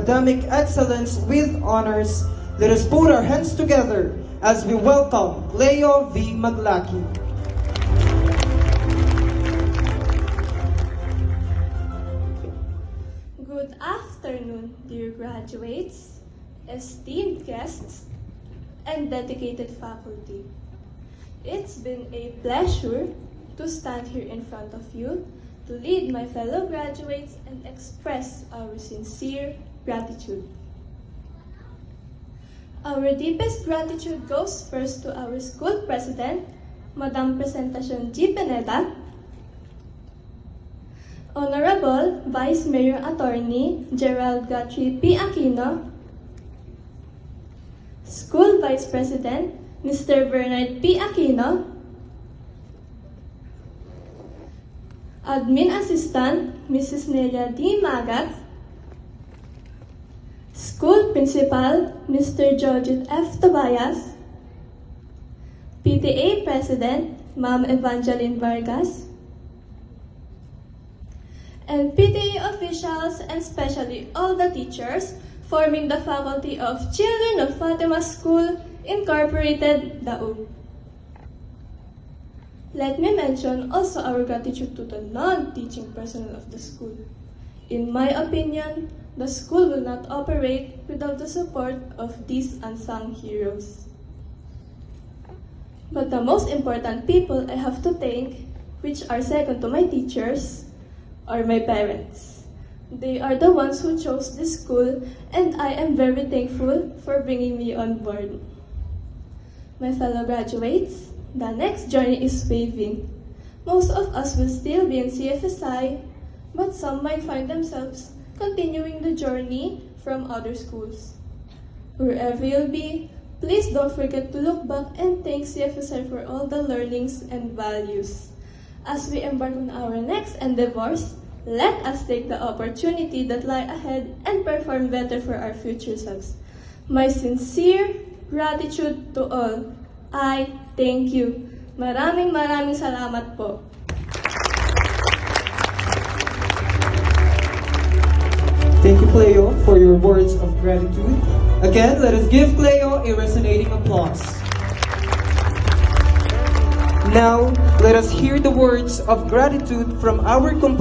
academic excellence with honors, let us put our hands together as we welcome Cleo V. Maglaki. Good afternoon, dear graduates, esteemed guests, and dedicated faculty. It's been a pleasure to stand here in front of you to lead my fellow graduates and express our sincere gratitude. Our deepest gratitude goes first to our school president, Madam Presentacion G. Pineda, Honorable Vice Mayor Attorney Gerald Guthrie P. Aquino, School Vice President Mr. Bernard P. Aquino, Admin Assistant Mrs. Nelia D. Magat, School Principal Mr. Georgette F. Tobias, PTA President Ma'am Evangeline Vargas, and PTA officials and especially all the teachers forming the faculty of Children of Fatima School Incorporated, Daug. Let me mention also our gratitude to the non-teaching personnel of the school. In my opinion, the school will not operate without the support of these unsung heroes. But the most important people I have to thank, which are second to my teachers, are my parents. They are the ones who chose this school, and I am very thankful for bringing me on board. My fellow graduates, the next journey is waving. Most of us will still be in CFSI, but some might find themselves continuing the journey from other schools. Wherever you'll be, please don't forget to look back and thank CFSI for all the learnings and values. As we embark on our next endeavors, let us take the opportunity that lie ahead and perform better for our future selves. My sincere gratitude to all. I thank you. Maraming salamat po. Thank you, Cleo, for your words of gratitude. Again, let us give Cleo a resonating applause. Now, let us hear the words of gratitude from our complete